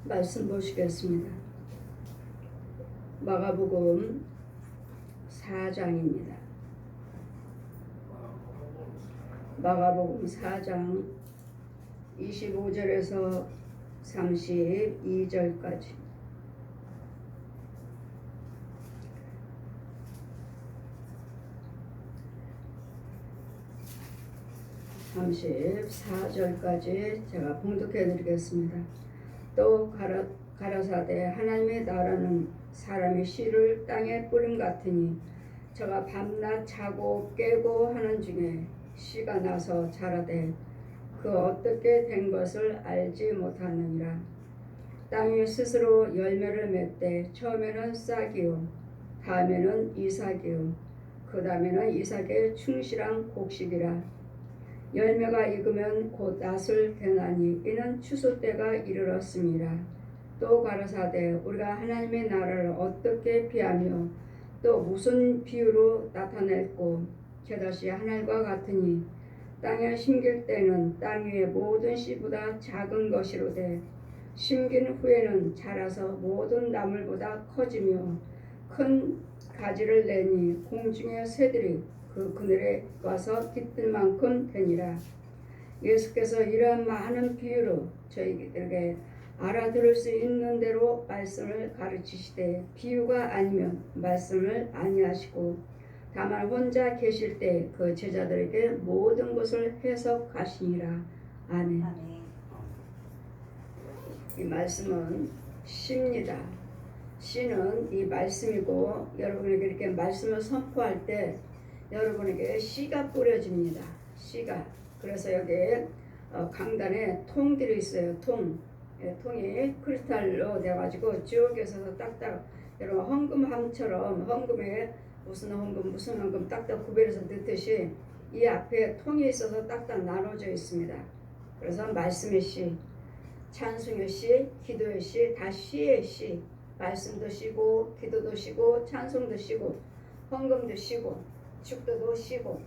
말씀 보시겠습니다. 마가복음 4장입니다. 마가복음 4장 25절에서 32절까지. (34절까지) 제가 봉독해 드리겠습니다. 또 가라사대 하나님의 나라는 사람의 씨를 땅에 뿌림 같으니 저가 밤낮 자고 깨고 하는 중에 씨가 나서 자라되 그 어떻게 된 것을 알지 못하느니라. 땅이 스스로 열매를 맺되 처음에는 싹이요 다음에는 이삭이요 그 다음에는 이삭의 충실한 곡식이라. 열매가 익으면 곧 낫을 되나니 이는 추수 때가 이르렀습니다. 또 가라사대 우리가 하나님의 나라를 어떻게 비하며 또 무슨 비유로 나타냈고 겨다시 하늘과 같으니 땅에 심길 때는 땅 위의 모든 씨보다 작은 것이로되 심긴 후에는 자라서 모든 나물보다 커지며 큰 가지를 내니 공중의 새들이 그 그늘에 와서 깃들 만큼 되니라. 예수께서 이러한 많은 비유로 저희들에게 알아들을 수 있는 대로 말씀을 가르치시되 비유가 아니면 말씀을 아니하시고 다만 혼자 계실 때 그 제자들에게 모든 것을 해석하시니라. 아멘. 이 말씀은 씨입니다. 씨는 이 말씀이고 여러분에게 이렇게 말씀을 선포할 때 여러분에게 씨가 뿌려집니다. 씨가. 그래서 여기에 강단에 통들이 있어요. 통이 크리스탈로 돼가지고 쭉 해서 딱딱 여러분 헌금함처럼 헌금에 무슨 헌금 딱딱 구별해서 넣듯이 이 앞에 통이 있어서 딱딱 나눠져 있습니다. 그래서 말씀의 씨, 찬송의 씨, 기도의 씨, 다 씨의 씨. 말씀도 씨고 기도도 씨고 찬송도 씨고 헌금도 씨고 축도도 씨고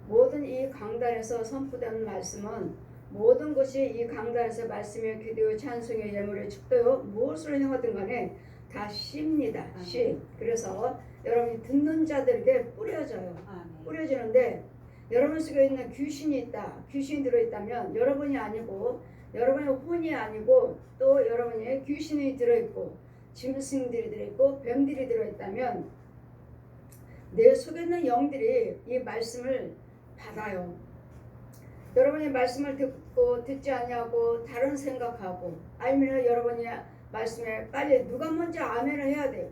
모든 이 강단에서 선포되는 말씀은 모든 것이 이 강단에서 말씀의 기도의 찬송의 예물의 축도요 무엇을 행하든 간에 다 씨입니다. 씨. 그래서 여러분이 듣는 자들에게 뿌려져요. 뿌려지는데 여러분 속에 있는 귀신이 있다. 귀신이 들어있다면 여러분이 아니고 여러분의 혼이 아니고 또 여러분의 귀신이 들어있고 짐승들이 들어있고 뱀들이 들어있다면 내 속에 있는 영들이 이 말씀을 받아요. 여러분이 말씀을 듣고 듣지 아니하고 다른 생각하고 아니면 여러분이 말씀에 빨리 누가 먼저 아멘을 해야 돼요.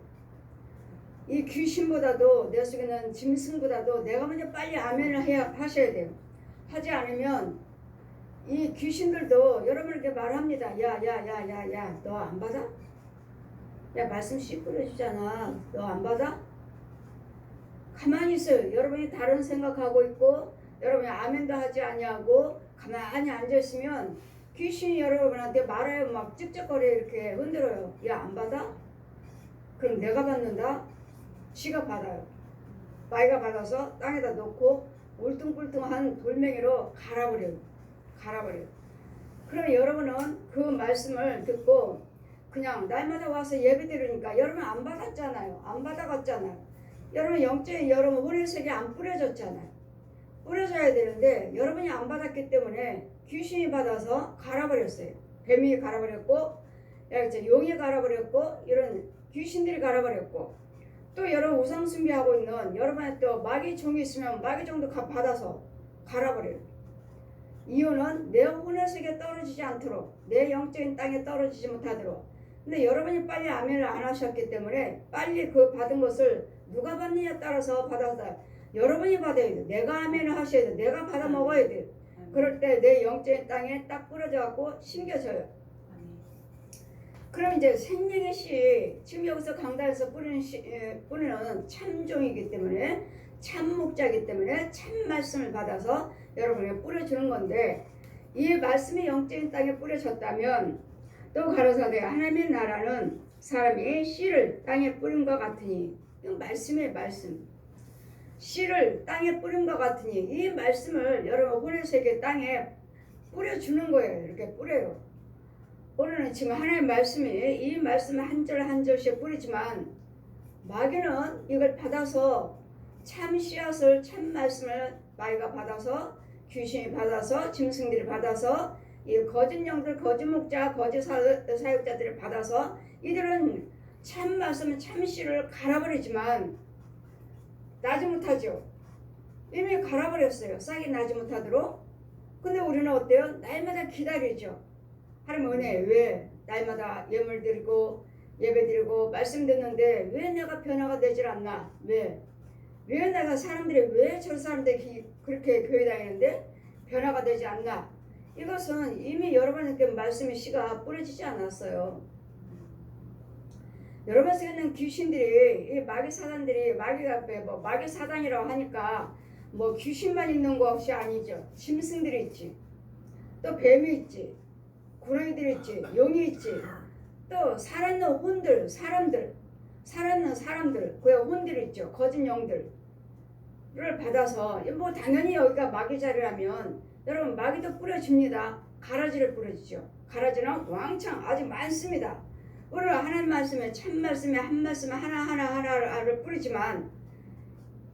이 귀신보다도 내 속에 있는 짐승보다도 내가 먼저 빨리 아멘을 하셔야 돼요. 하지 않으면 이 귀신들도 여러분에게 말합니다. 야 너 안 받아? 야 말씀 씨 뿌려주잖아. 너 안 받아? 가만히 있어요. 여러분이 다른 생각하고 있고 여러분이 아멘도 하지 아니하고 가만히 앉아있으면 귀신이 여러분한테 말해요. 막 찝쩍거려 이렇게 흔들어요. 야 안 받아? 그럼 내가 받는다? 지가 받아요. 마이가 받아서 땅에다 놓고 울퉁불퉁한 돌멩이로 갈아버려요. 그러면 여러분은 그 말씀을 듣고 그냥 날마다 와서 예배 드리니까 여러분 안 받았잖아요. 안 받아갔잖아요. 여러분 영적인 여러분 혼의 세계 안 뿌려졌잖아요. 뿌려져야 되는데 여러분이 안 받았기 때문에 귀신이 받아서 갈아버렸어요. 뱀이 갈아버렸고 용이 갈아버렸고 이런 귀신들이 갈아버렸고 또 여러분 우상 숭배하고 있는 여러분의 또 마귀 종이 있으면 마귀 종도 받아서 갈아버려요. 이유는 내 혼의 세계에 떨어지지 않도록 내 영적인 땅에 떨어지지 못하도록. 근데 여러분이 빨리 아멘을 안 하셨기 때문에 빨리 그 받은 것을 누가 받느냐에 따라서 받아서 여러분이 받아야 돼요. 내가 아멘을 하셔야 돼요. 내가 받아 먹어야 돼요. 그럴 때 내 영적인 땅에 딱 뿌려져 갖고 심겨져요. 그럼 이제 생명의 씨, 지금 여기서 강단에서 뿌리는 참종이기 때문에 참 목자이기 때문에 참 말씀을 받아서 여러분에게 뿌려주는 건데 이 말씀이 영적인 땅에 뿌려졌다면 또 가라사대 하나님의 나라는 사람이 씨를 땅에 뿌린 것 같으니 이건 말씀의 말씀. 씨를 땅에 뿌린 것 같으니 이 말씀을 여러분 혼의 세계 땅에 뿌려주는 거예요. 이렇게 뿌려요. 우리는 지금 하나님의 말씀이 이 말씀을 한 절 한 절씩 뿌리지만 마귀는 이걸 받아서 참 씨앗을 참 말씀을 마귀가 받아서 귀신이 받아서 짐승들이 받아서 이 거짓 영들 거짓 목자 거짓 사역자들이 받아서 이들은 참 말씀은 참 씨를 갈아버리지만 나지 못하죠. 이미 갈아버렸어요. 싹이 나지 못하도록. 근데 우리는 어때요? 날마다 기다리죠. 하나님 은혜 왜 날마다 예물 드리고 예배 드리고 말씀 듣는데 왜 내가 변화가 되질 않나? 왜 내가 사람들이 왜 저 사람들이 그렇게 교회 다니는데 변화가 되지 않나? 이것은 이미 여러분에게 말씀의 씨가 뿌려지지 않았어요. 여러분 속에 있는 귀신들이 이 마귀 사단들이 마귀가 뭐 마귀 사단이라고 하니까 뭐 귀신만 있는 것이 아니죠. 짐승들이 있지. 또 뱀이 있지. 구렁이들이 있지. 용이 있지. 또 살아있는 혼들, 살아있는 사람들, 그 혼들이 있죠. 거짓 영들을 받아서 뭐 당연히 여기가 마귀 자리라면 여러분 마귀도 뿌려집니다. 가라지를 뿌려지죠. 가라지는 왕창 아주 많습니다. 우리는 하나님 말씀에 참 말씀에 한 말씀에 하나를 뿌리지만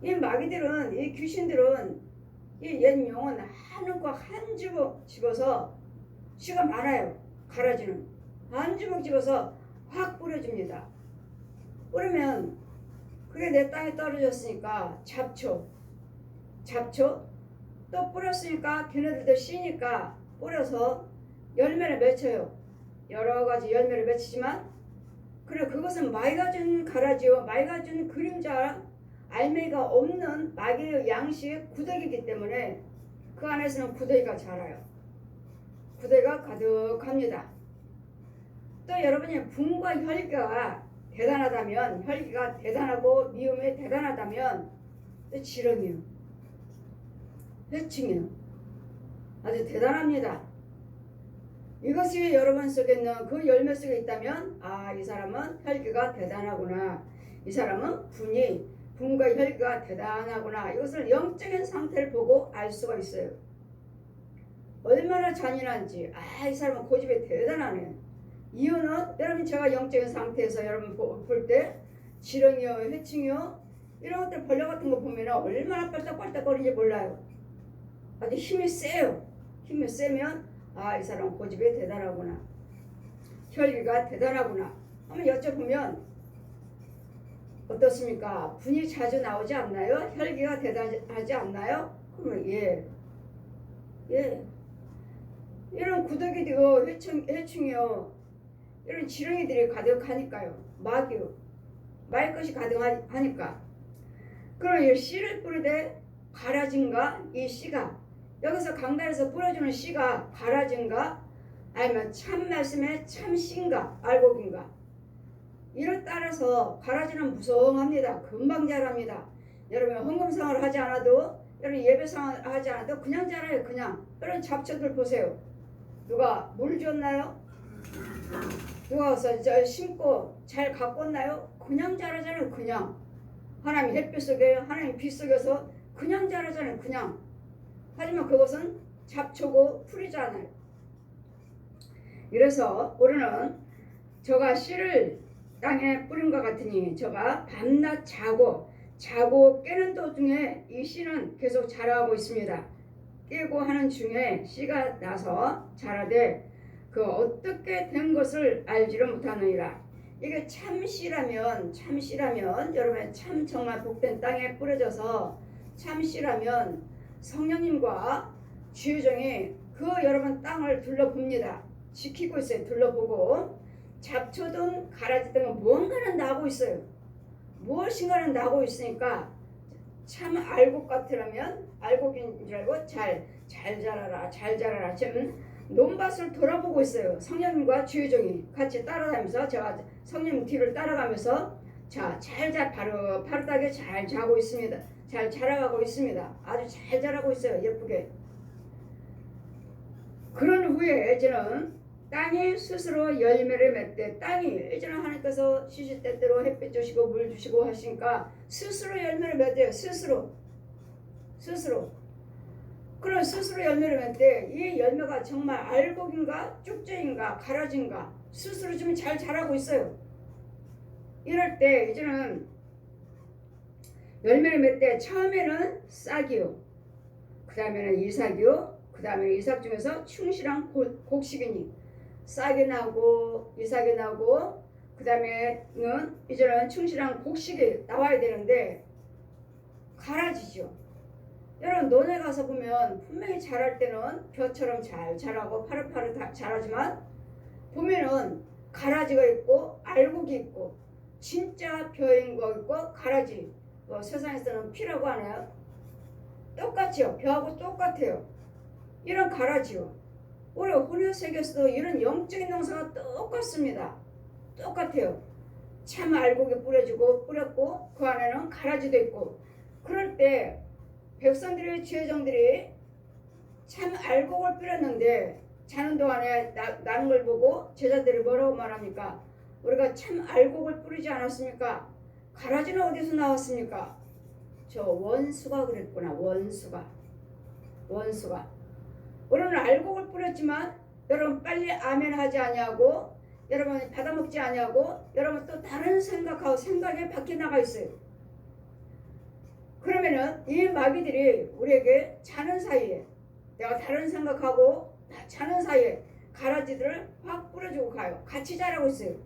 이 마귀들은 이 귀신들은 이 옛 영은 한 과 한 주먹 집어서 씨가 많아요. 가라지는 한 주먹 집어서 확 뿌려줍니다. 뿌리면 그게 내 땅에 떨어졌으니까 잡초 또 뿌렸으니까 걔네들도 씨니까 뿌려서 열매를 맺혀요. 여러 가지 열매를 맺히지만 그래 그것은 마귀가 준 가라지요 마귀가 준 그림자 알맹이가 없는 마귀의 양식의 구더기이기 때문에 그 안에서는 구더기가 자라요. 구더기가 가득합니다. 또 여러분이 분과 혈기가 대단하다면 혈기가 대단하고 미움이 대단하다면 또 지렁이요 회충이요 아주 대단합니다. 이것이 여러분 속에 있는 그 열매 속에 있다면 아 이 사람은 혈기가 대단하구나. 이 사람은 분과 혈기가 대단하구나. 이것을 영적인 상태를 보고 알 수가 있어요. 얼마나 잔인한지 아 이 사람은 고집이 대단하네. 이유는 여러분 제가 영적인 상태에서 여러분 볼 때 지렁이요 회충이요 이런 것들 벌레 같은 거 보면 얼마나 빨딱빨딱거리는지 몰라요. 아주 힘이 세요. 힘이 세면 아 이 사람 고집이 대단하구나. 혈기가 대단하구나. 한번 여쭤보면 어떻습니까? 분이 자주 나오지 않나요? 혈기가 대단하지 않나요? 그러면 예. 이런 구더기도 회충이요. 이런 지렁이들이 가득하니까요. 마귀 것이 가득하니까. 그럼 이 씨를 뿌리되 가라진가? 이 씨가 여기서 강단에서 뿌려주는 씨가 가라진가? 아니면 참 말씀의 참 씨인가? 알곡인가? 이를 따라서 가라지는 무성합니다. 금방 자랍니다. 여러분 헌금상을 하지 않아도 여러분 예배상을 하지 않아도 그냥 자라요. 그냥. 이런 잡초들 보세요. 누가 물 줬나요? 누가 와서 저 심고 잘 가꿨나요? 그냥 자라잖아요. 그냥. 하나님 햇빛 속에 하나님 빛 속에서 그냥 자라잖아요. 그냥. 하지만 그것은 잡초고 풀이잖아요. 이래서 우리는 저가 씨를 땅에 뿌린 것 같으니 저가 밤낮 자고 깨는 도중에 이 씨는 계속 자라고 있습니다. 깨고 하는 중에 씨가 나서 자라되 그 어떻게 된 것을 알지를 못하느니라. 이게 참 씨라면 여러분 참 정말 복된 땅에 뿌려져서 참 씨라면 성령님과 주의종이 그 여러분 땅을 둘러봅니다. 지키고 있어요. 둘러보고 잡초든 가라지든 무언가는 나고 있어요. 무엇인가는 나고 있으니까 참 알곡 같으라면 알곡인 줄 알고 잘 자라라 지금 논밭을 돌아보고 있어요. 성령님과 주의종이 같이 따라다니면서 제가 성령 뒤를 따라가면서 바르게 잘 자고 있습니다. 잘 자라가고 있습니다. 아주 잘 자라고 있어요. 예쁘게. 그런 후에 이제는 땅이 스스로 열매를 맺되 땅이 이제는 하나님께서 시시때때로 햇빛 주시고 물 주시고 하시니까 스스로 열매를 맺어요. 스스로 그런 스스로 열매를 맺을 때 이 열매가 정말 알곡인가 쭉정인가 가라지인가 스스로 좀 잘 자라고 있어요. 이럴 때 이제는 열매를 맺을 때 처음에는 싹이요, 그 다음에는 이삭이요, 그 다음에는 이삭 중에서 충실한 곡식이니 싹이 나고 이삭이 나고 그 다음에는 이제는 충실한 곡식이 나와야 되는데 가라지죠. 여러분 논에 가서 보면 분명히 자랄 때는 벼처럼 잘 자라고 파릇파릇 자라지만 보면은 가라지가 있고 알곡이 있고 진짜 벼인 거 있고 가라지 세상에서는 피라고 하나요? 똑같죠. 벼하고 똑같아요. 이런 가라지요. 우리 혼혈 세계에서도 이런 영적인 농사가 똑같습니다. 똑같아요. 참 알곡이 뿌렸고 그 안에는 가라지도 있고 그럴 때 백성들의 지혜정들이 참 알곡을 뿌렸는데 자는 동안에 나는 걸 보고 제자들이 뭐라고 말합니까? 우리가 참 알곡을 뿌리지 않았습니까? 가라지는 어디서 나왔습니까? 저 원수가 그랬구나. 원수가 우리는 알곡을 뿌렸지만 여러분 빨리 아멘 하지 아니하고 여러분 받아먹지 아니하고 여러분 또 다른 생각하고 생각에 밖에 나가 있어요. 그러면은 이 마귀들이 우리에게 자는 사이에 내가 다른 생각하고 자는 사이에 가라지들을 확 뿌려주고 가요. 같이 자라고 있어요.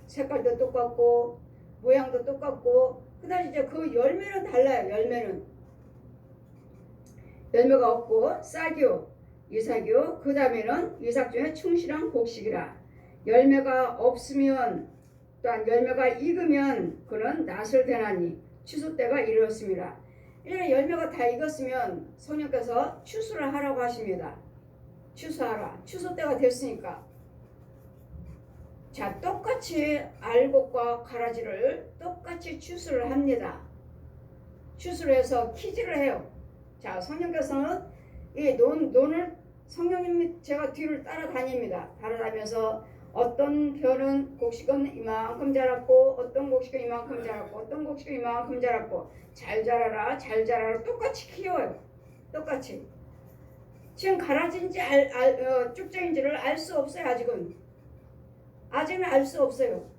색깔도 똑같고 모양도 똑같고 그다음 이제 그 열매는 달라요. 열매가 없고 싹이요 이삭이요 그 다음에는 이삭 중에 충실한 곡식이라 열매가 없으면 또한 열매가 익으면 그는 낫을 대나니 추수 때가 이르렀습니다. 이제 열매가 다 익었으면 성령께서 추수를 하라고 하십니다. 추수하라. 추수 때가 됐으니까 자 똑같이 알곡과 가라지를 똑같이 추수를 합니다. 추수를 해서 키질을 해요. 자 성령께서는 이 논을 성령님 제가 뒤를 따라다닙니다. 따라다니면서 어떤 벼는 곡식은 이만큼 자랐고 어떤 곡식은 이만큼 자랐고 어떤 곡식은 이만큼 자랐고 잘 자라라 똑같이 키워요. 똑같이 지금 가라진지 쭉정인지를 알 수 없어요. 아직은 알 수 없어요.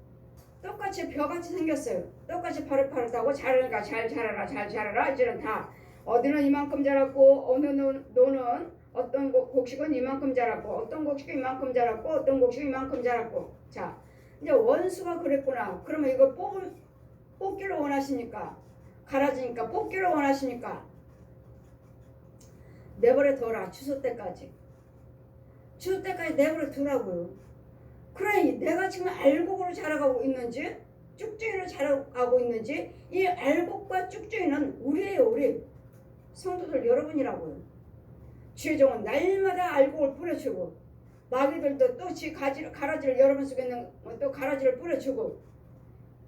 똑같이 벼같이 생겼어요. 똑같이 파릇파릇하고 자라니까 잘 자라라 이제는 다 어디는 이만큼 자랐고 어느 논은 어떤 곡식은 이만큼 자랐고 어떤 곡식은 이만큼 자랐고 어떤 곡식은 이만큼 자랐고 자 이제 원수가 그랬구나. 그러면 이걸 뽑기를 원하시니까 가라지니까 뽑기를 원하시니까 내버려 둬라. 추수 때까지 내버려 두라고요. 그러니 내가 지금 알곡으로 자라가고 있는지 쭉정이로 자라가고 있는지 이 알곡과 쭉정이는 우리예요. 우리 성도들 여러분이라고요. 주의종은 날마다 알곡을 뿌려주고 마귀들도 또 가라지를 여러분 속에 있는 또 가라지를 뿌려주고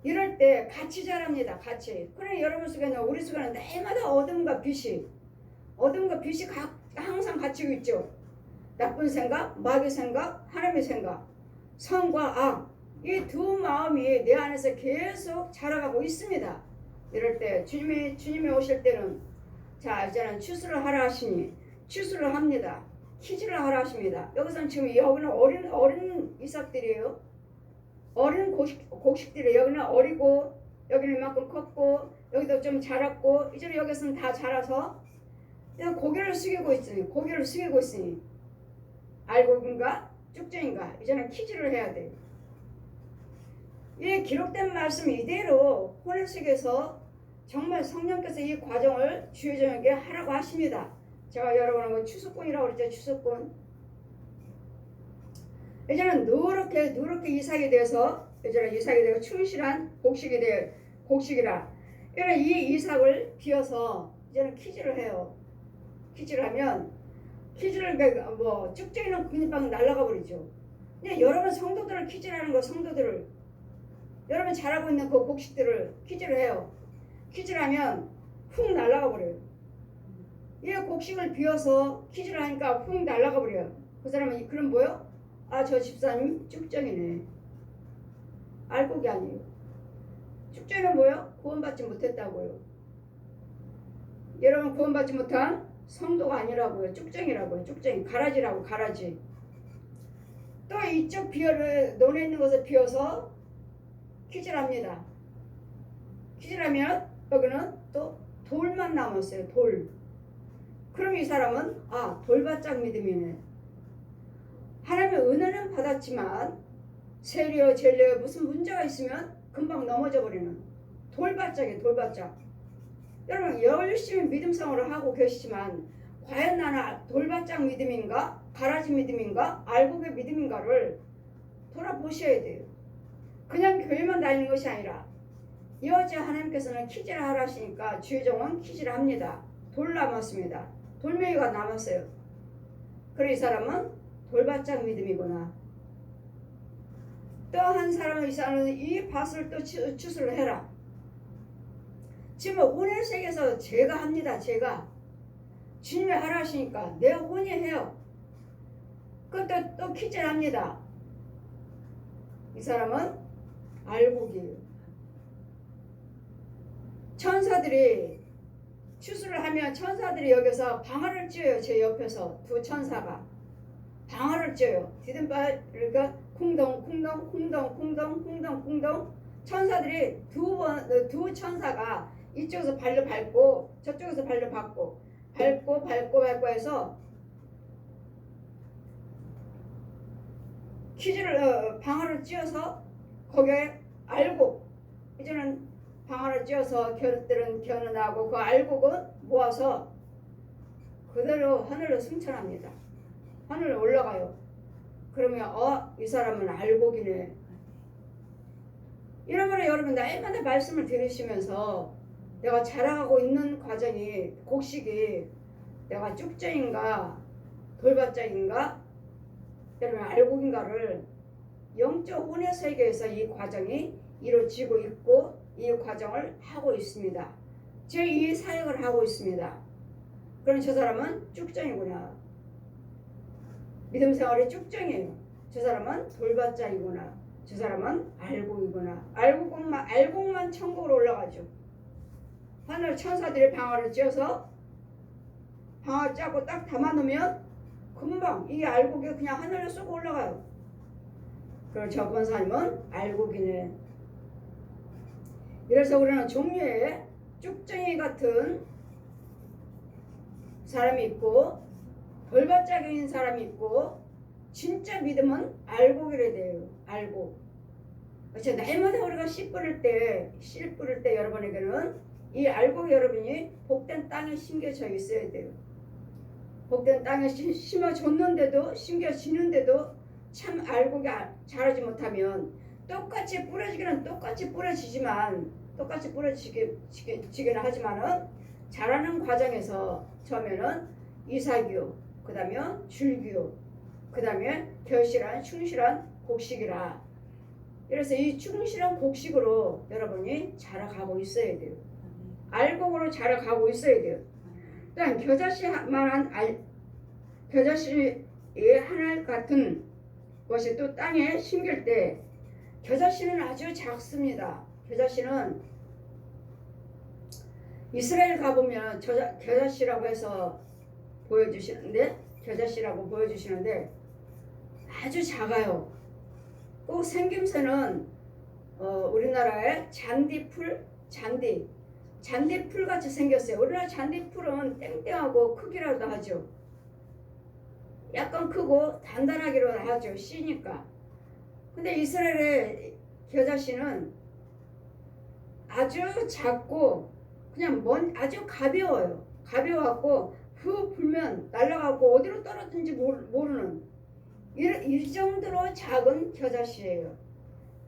이럴 때 같이 자랍니다. 같이. 그래 여러분 속에는 우리 속에는 날마다 어둠과 빛이 항상 갇히고 있죠. 나쁜 생각, 마귀 생각, 하나님의 생각, 선과 악 이 두 마음이 내 안에서 계속 자라가고 있습니다. 이럴 때 주님이 오실 때는 자 이제는 추수를 하라 하시니 추수를 합니다. 키질을 하라 하십니다. 여기서는 지금 여기는 어린 이삭들이에요. 어린 곡식들이에요. 여기는 어리고 여기는 이만큼 컸고 여기도 좀 자랐고 이제는 여기서는 다 자라서 고개를 숙이고 있으니 알곡인가 쭉정인가 이제는 키질을 해야 돼요. 이 기록된 말씀 이대로 혼례식에서 정말 성령께서 이 과정을 주의종에게 하라고 하십니다. 제가 여러분하고 추수꾼이라고 그랬죠. 추수꾼. 이제는 누렇게 이삭이 돼서 이제는 이삭이 되고 충실한 곡식이라. 이제는 이 이삭을 비워서 이제는 키질을 해요. 키질을 하면 쭉정이는 그냥 날아가 버리죠. 근데 여러분 성도들을 키질하는 거 성도들을 여러분 잘하고 있는 그 곡식들을 키질을 해요. 키질하면 훅 날아가 버려요. 이 곡식을 비워서 키질을 하니까 훅 날아가 버려요. 그 사람은 그럼 뭐요? 아 저 집사님 쭉정이네. 알곡이 아니에요. 쭉정이는 뭐요? 구원받지 못했다고요. 여러분 구원받지 못한 성도가 아니라고요. 쭉정이라고요. 쭉정이. 가라지라고, 가라지. 또 이쪽 비어를 논에 있는 것을 비워서 키질합니다. 키질하면 여기는 또 돌만 남았어요. 돌. 그럼 이 사람은 돌바짝 믿음이네. 하나님의 은혜는 받았지만 세리어 젤리어 무슨 문제가 있으면 금방 넘어져 버리는 돌바짝이에요. 돌바짝. 여러분 열심히 믿음생활을 하고 계시지만 과연 나는 돌바짝 믿음인가 가라지 믿음인가 알곡의 믿음인가를 돌아보셔야 돼요. 그냥 교회만 다니는 것이 아니라 이어지 하나님께서는 키질 하라 하시니까 주의종은 키질 합니다. 돌 남았습니다. 돌멩이가 남았어요. 그래 이 사람은 돌바짝 믿음이구나. 또 한 사람은 이 사람은 이 밭을 또 추수를 해라. 지금 혼의 세계에서 제가 합니다. 제가 주님이 하라 하시니까 내가 혼이 해요. 그것도 또 키질합니다. 이 사람은 알곡이에요. 천사들이 추수를 하면 천사들이 여기서 방아를 찧어요. 제 옆에서 두 천사가 방아를 찧어요. 디딤발 그러니까 쿵덩 천사들이 두 천사가 이쪽에서 발로 밟고 저쪽에서 발로 밟고 해서 방아를 찧어서 거기에 알곡 이제는 방아를 찧어서 겨들은 겨누나고 그 알곡은 모아서 그대로 하늘로 승천합니다. 하늘로 올라가요. 그러면 이 사람은 알곡이네. 이러므로 여러분 날마다 말씀을 들으시면서 내가 자라가고 있는 과정이 곡식이 내가 쭉정인가 돌밭짝인가 여러분 알곡인가를 영적 혼의 세계에서 이 과정이 이루어지고 있고 이 과정을 하고 있습니다. 제2 사역을 하고 있습니다. 그럼 저 사람은 쭉정이구나. 믿음 생활이 쭉정이에요. 저 사람은 돌밭짝이구나. 저 사람은 알곡이구나. 알곡만 천국으로 올라가죠. 하늘 천사들이 방아를 찧어서 방아 짜고 딱 담아놓으면 금방 이 알곡이 그냥 하늘로 쏘고 올라가요. 그럼 저 권사님은 알곡이네. 이래서 우리는 종류의 쭉정이 같은 사람이 있고 돌밭짝인 사람이 있고 진짜 믿음은 알곡이래 돼요. 알곡. 그렇죠. 날마다 우리가 씨 뿌릴 때 여러분에게는 이 알곡이 여러분이 복된 땅에 심겨져 있어야 돼요. 복된 땅에 심어줬는데도 심겨지는데도 참 알곡이 자라지 못하면 똑같이 뿌려지기는 똑같이 뿌려지기는 하지만은 자라는 과정에서 처음에는 이삭이요, 그 다음에 줄기요, 그 다음에 충실한 곡식이라. 그래서 이 충실한 곡식으로 여러분이 자라가고 있어야 돼요. 알곡으로 자라가고 있어야 돼요. 또한 겨자씨의 하늘 같은 것이 또 땅에 심길 때 겨자씨는 아주 작습니다. 겨자씨는 이스라엘 가보면 겨자씨라고 해서 보여주시는데 아주 작아요. 꼭 생김새는 우리나라의 잔디풀 같이 생겼어요. 우리나라 잔디풀은 땡땡하고 크기라도 하죠. 약간 크고 단단하기로 하죠. 씨니까. 근데 이스라엘의 겨자씨는 아주 작고 그냥 아주 가벼워요. 가벼워갖고 후 불면 날아가고 어디로 떨어진지 모르는 이 정도로 작은 겨자씨예요.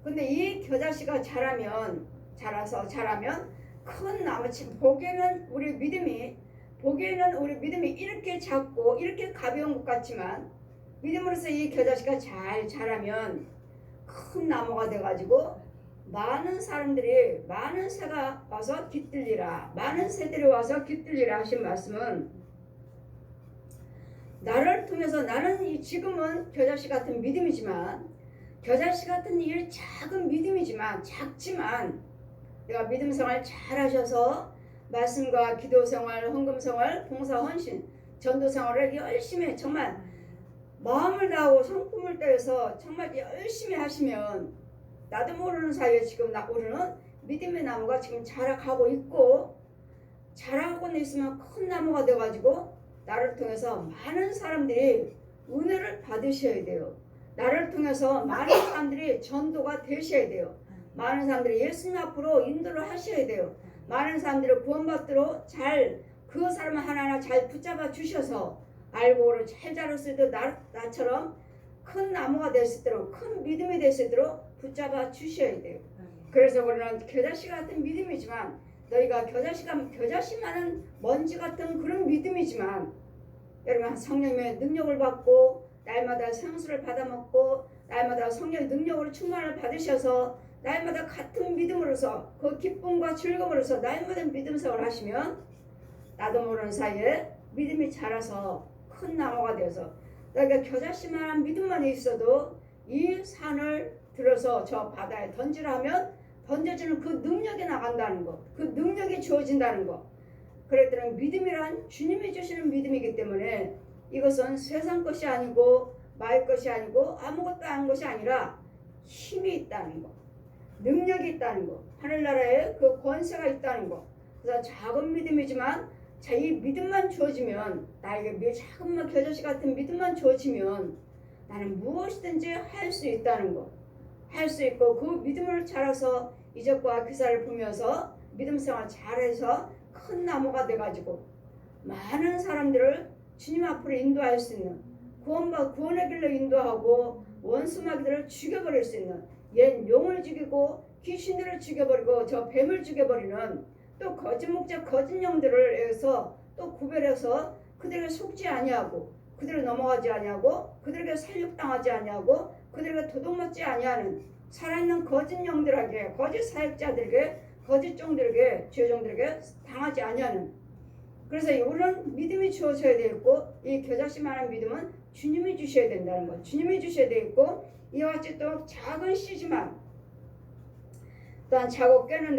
근데 이 겨자씨가 자라면 큰 나무 보기에는 우리 믿음이 이렇게 작고 이렇게 가벼운 것 같지만 믿음으로서 이 겨자씨가 잘 자라면 큰 나무가 돼가지고 많은 새가 와서 깃들리라. 많은 새들이 와서 깃들리라 하신 말씀은 나를 통해서 나는 지금은 겨자씨 같은 믿음이지만 겨자씨 같은 작은 믿음이지만 작지만 내가 믿음 생활 잘 하셔서 말씀과 기도 생활, 헌금 생활, 봉사 헌신, 전도 생활을 열심히 정말 마음을 다하고 성품을 다해서 정말 열심히 하시면 나도 모르는 사이에 지금 우리는 믿음의 나무가 지금 자라가고 있고 자라고는 있으면 큰 나무가 돼가지고 나를 통해서 많은 사람들이 은혜를 받으셔야 돼요. 나를 통해서 많은 사람들이 전도가 되셔야 돼요. 많은 사람들이 예수님 앞으로 인도를 하셔야 돼요. 많은 사람들이 구원받도록 잘 그 사람 하나하나 잘 붙잡아 주셔서 알고를 잘 자랄 수 있도록 나처럼 큰 나무가 될 수 있도록 큰 믿음이 될 수 있도록 붙잡아 주셔야 돼요. 그래서 우리는 겨자씨 같은 믿음이지만 너희가 겨자씨만은 먼지 같은 그런 믿음이지만 여러분 성령의 능력을 받고 날마다 생수를 받아먹고 날마다 성령의 능력으로 충만을 받으셔서 날마다 같은 믿음으로서 그 기쁨과 즐거움으로서 날마다 믿음 생활을 하시면 나도 모르는 사이에 믿음이 자라서 큰 나무가 되어서 너희가 겨자씨만한 믿음만 있어도 이 산을 들어서 저 바다에 던지라 하면 던져주는 그 능력이 나간다는 거, 그 능력이 주어진다는 거. 그랬더니 믿음이란 주님이 주시는 믿음이기 때문에 이것은 세상 것이 아니고 마의 것이 아니고 아무것도 아닌 것이 아니라 힘이 있다는 거, 능력이 있다는 거, 하늘나라에 그 권세가 있다는 거. 그래서 작은 믿음이지만 이 믿음만 주어지면 나에게 작은 겨자씨 같은 믿음만 주어지면 나는 무엇이든지 할 수 있다는 거, 할 수 있고 그 믿음을 자라서 이적과 기사를 보면서 믿음 생활 잘해서 큰 나무가 돼가지고 많은 사람들을 주님 앞으로 인도할 수 있는 구원의 길로 인도하고 원수마귀들을 죽여버릴 수 있는 옛 용을 죽이고 귀신들을 죽여버리고 저 뱀을 죽여버리는 또 거짓 목자 거짓 영들을 해서 또 구별해서 그들에게 속지 아니하고 그들을 넘어가지 아니하고 그들에게 살육당하지 아니하고 그들에게 도둑맞지 아니하는 살아있는 거짓 영들에게 거짓 사역자들에게 거짓 종들에게 죄종들에게 당하지 아니하는 그래서 우리는 믿음이 주어져야 되겠고 이 겨자씨만한 믿음은 주님이 주셔야 된다는 거 주님이 주셔야 되겠고 이와 같이 또 작은 씨지만 또한 자고 깨는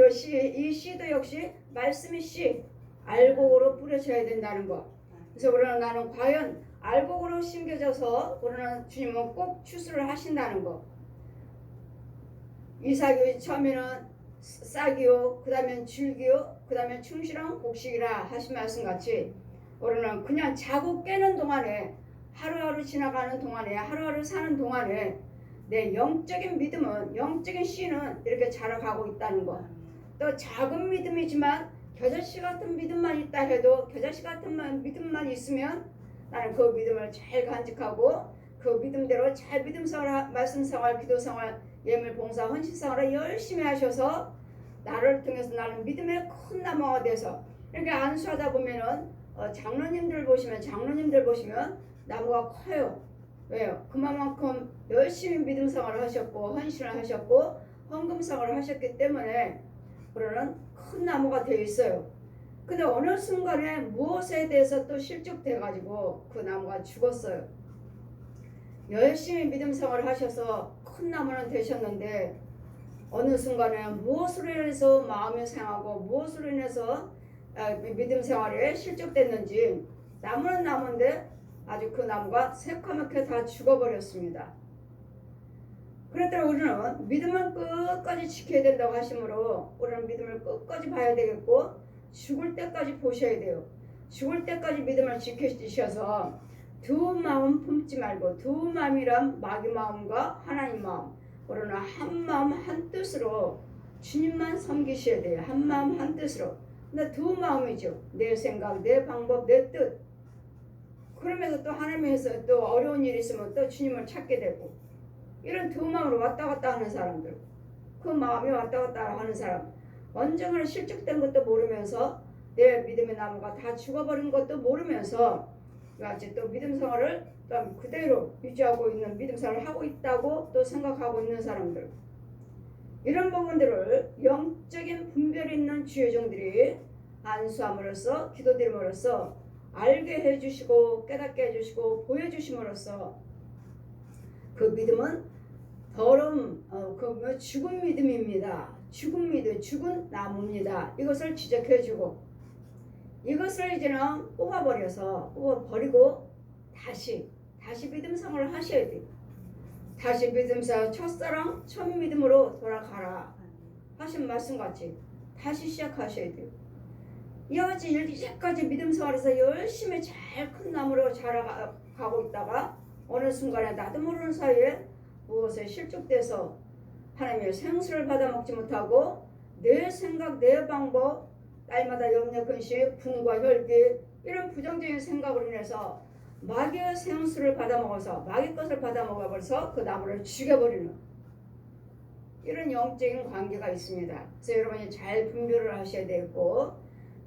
이 씨도 역시 말씀의 씨 알곡으로 뿌려져야 된다는 거. 그래서 우리는 나는 과연 알곡으로 심겨져서 우리는 주님은 꼭 추수를 하신다는 거. 이삭이 처음에는 싹이요, 그 다음엔 줄기요, 그 다음엔 충실한 곡식이라 하신 말씀 같이 우리는 그냥 자고 깨는 동안에 하루하루 지나가는 동안에 하루하루 사는 동안에 내 영적인 믿음은 영적인 씨는 이렇게 자라가고 있다는 거. 또 작은 믿음이지만 겨자씨 같은 믿음만 있다 해도 겨자씨 같은 믿음만 있으면 나는 그 믿음을 잘 간직하고 그 믿음대로 잘 믿음 생활, 말씀 생활, 기도 생활, 예물 봉사, 헌신 생활을 열심히 하셔서 나를 통해서 나는 믿음의 큰 나무가 돼서 이렇게 안수하다 보면은 장로님들 보시면 나무가 커요. 왜요? 그만큼 열심히 믿음 생활을 하셨고 헌신을 하셨고 헌금 생활을 하셨기 때문에 우리는 큰 나무가 되어 있어요. 근데 어느 순간에 무엇에 대해서 또 실족돼 가지고 그 나무가 죽었어요. 열심히 믿음 생활을 하셔서 큰 나무는 되셨는데 어느 순간에 무엇으로 인해서 마음이 상하고 무엇으로 인해서 믿음 생활에 실족됐는지 나무는 나무인데 아주 그 나무가 새까맣게 다 죽어버렸습니다. 그랬더니 우리는 믿음을 끝까지 지켜야 된다고 하시므로 우리는 믿음을 끝까지 봐야 되겠고 죽을 때까지 보셔야 돼요. 죽을 때까지 믿음을 지켜주셔서 두 마음 품지 말고 두 마음이란 마귀 마음과 하나님 마음 우리는 한 마음 한 뜻으로 주님만 섬기셔야 돼요. 한 마음 한 뜻으로. 근데 두 마음이죠. 내 생각, 내 방법, 내 뜻. 그러면서 또 하나님에서 또 어려운 일이 있으면 또 주님을 찾게 되고 이런 두 마음으로 왔다 갔다 하는 사람들 그 마음이 왔다 갔다 하는 사람 언젠가는 실족된 것도 모르면서 내 믿음의 나무가 다 죽어버린 것도 모르면서 같이 또 믿음 생활을 또 그대로 유지하고 있는 믿음 생활을 하고 있다고 또 생각하고 있는 사람들 이런 부분들을 영적인 분별이 있는 주의 종들이 안수함으로써 기도드림으로써 알게 해주시고 깨닫게 해주시고 보여주심으로써 그 믿음은 더러움, 죽은 믿음입니다. 죽은 믿음, 죽은 나무입니다. 이것을 지적해주고 이것을 이제는 뽑아버리고 다시 믿음생활을 하셔야 돼요. 다시 믿음생활, 첫사랑 첫 믿음으로 돌아가라 하신 말씀같이 다시 시작하셔야 돼요. 이제까지 믿음생활에서 열심히 잘 큰 나무로 자라가고 있다가 어느 순간에 나도 모르는 사이에 무엇에 실족돼서 하나님의 생수를 받아 먹지 못하고 내 생각, 내 방법, 날마다 염려, 근심, 분과 혈기 이런 부정적인 생각으로 인해서 마귀의 생수를 받아 먹어서 마귀 것을 받아 먹어버려서 그 나무를 죽여버리는 이런 영적인 관계가 있습니다. 그래서 여러분이 잘 분별을 하셔야 되고,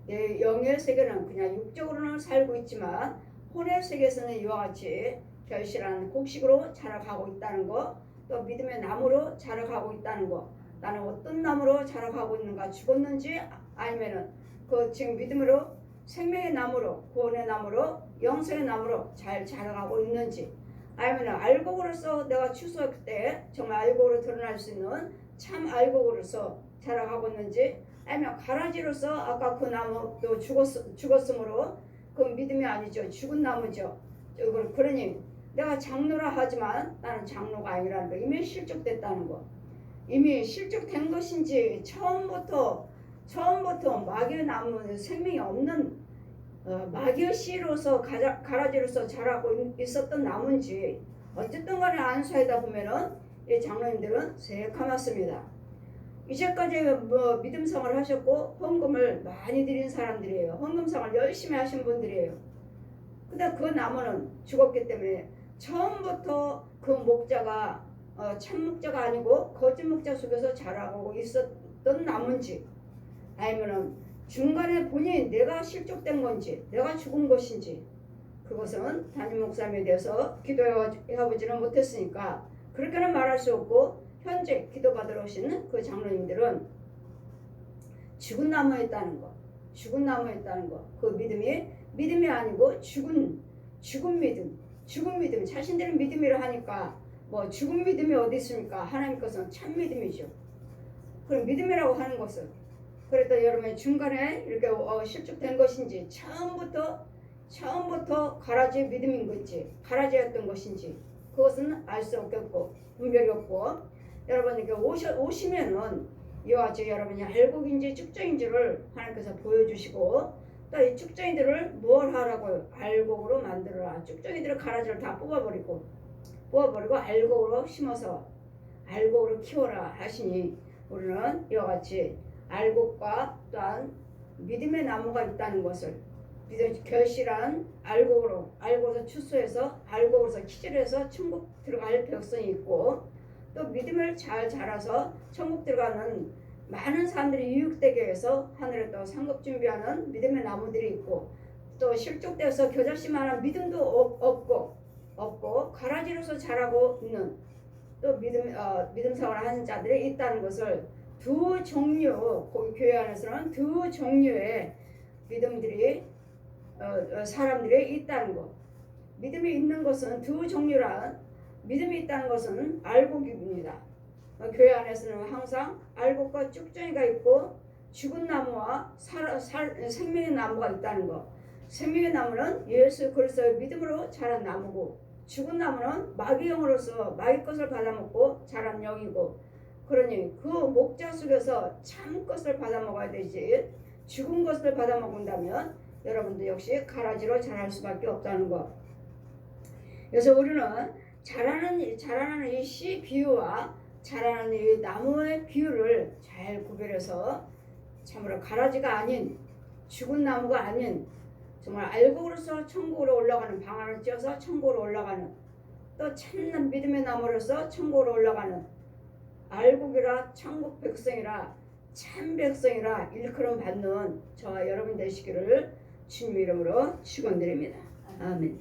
내 영의 세계는 그냥 육적으로는 살고 있지만 혼의 세계에서는 이와 같이 결실하는 곡식으로 자라가고 있다는 거, 또 믿음의 나무로 자라가고 있다는 거. 나는 어떤 나무로 자라가고 있는가, 죽었는지 아니면은 그 지금 믿음으로 생명의 나무로, 구원의 나무로, 영생의 나무로 잘 자라가고 있는지, 아니면 알곡으로서 내가 추수할 때 정말 알곡으로 드러날 수 있는 참 알곡으로서 자라가고 있는지, 아니면 가라지로서 아까 그 나무도 죽었으므로 그 믿음이 아니죠. 죽은 나무죠. 그러니 내가 장로라 하지만 나는 장로가 아니라는 거, 이미 실족됐다는 거, 이미 실족된 것인지 처음부터 마귀의 나무는 생명이 없는 마귀의 씨로서 가라지로서 자라고 있었던 나무인지 어쨌든 간에 안수하다 보면은 이 장로님들은 새카맣습니다. 이제까지 믿음생활을 하셨고 헌금을 많이 드린 사람들이에요. 헌금생활 열심히 하신 분들이에요. 근데 그 나무는 죽었기 때문에 처음부터 그 목자가 참 목자가 아니고 거짓 목자 속에서 자라고 있었던 나무인지, 아니면은 중간에 본인이 내가 실족된 건지 내가 죽은 것인지, 그것은 담임 목사님에 대해서 기도해보지는 못했으니까 그렇게는 말할 수 없고, 현재 기도받으러 오신 그 장로님들은 죽은 나무에 있다는 거, 그 믿음이 아니고 죽은 믿음, 자신들은 믿음이라 하니까 뭐 죽은 믿음이 어디 있습니까? 하나님 것은 참 믿음이죠. 그럼 믿음이라고 하는 것은, 그래도 여러분의 중간에 이렇게 실족된 것인지, 처음부터 가라지의 믿음인 건지, 가라지였던 것인지, 그것은 알 수 없겠고 분별이 없고, 여러분에게 오시면은 이와 같이 여러분이 알곡인지 쭉정인지를 하나님께서 보여주시고, 또 이 쭉정이들을 뭘 하라고요? 알곡으로 만들어라. 쭉정이들을 가라지를 다 뽑아버리고 알곡으로 심어서 알곡으로 키워라 하시니, 우리는 이와 같이 알곡과 또한 믿음의 나무가 있다는 것을, 결실한 알곡으로서 추수해서 알곡으로서 키질해서 천국 들어갈 백성이 있고, 또 믿음을 잘 자라서 천국 들어가는 많은 사람들이 유익되게 해서 하늘에 또 상급 준비하는 믿음의 나무들이 있고, 또 실족되어서 겨자씨만한 믿음도 없고 가라지로서 자라고 있는 또 믿음 생활을 하는 자들이 있다는 것을, 두 종류, 교회 안에서는 두 종류의 믿음들이 사람들이 있다는 것. 믿음이 있는 것은 두 종류란, 믿음이 있다는 것은 알곡입니다. 교회 안에서는 항상 알곡과 쭉정이가 있고 죽은 나무와 생명의 나무가 있다는 것. 생명의 나무는 예수 그리스도의 믿음으로 자란 나무고, 죽은 나무는 마귀 영으로서 마귀 것을 받아먹고 자란 영이고, 그러니 그 목자 속에서 참 것을 받아먹어야 되지, 죽은 것을 받아먹는다면 여러분도 역시 가라지로 자랄 수밖에 없다는 것. 그래서 우리는 자라는 이 씨 비유와 자라는 이 나무의 비유를 잘 구별해서 참으로 가라지가 아닌, 죽은 나무가 아닌, 정말 알곡으로서 천국으로 올라가는, 방안을 찧어서 천국으로 올라가는, 또 참난 믿음의 나무로서 천국으로 올라가는 알곡이라 천국 백성이라 참 백성이라 일컬음 받는 저와 여러분 되시기를 주님 이름으로 축원드립니다. 아멘.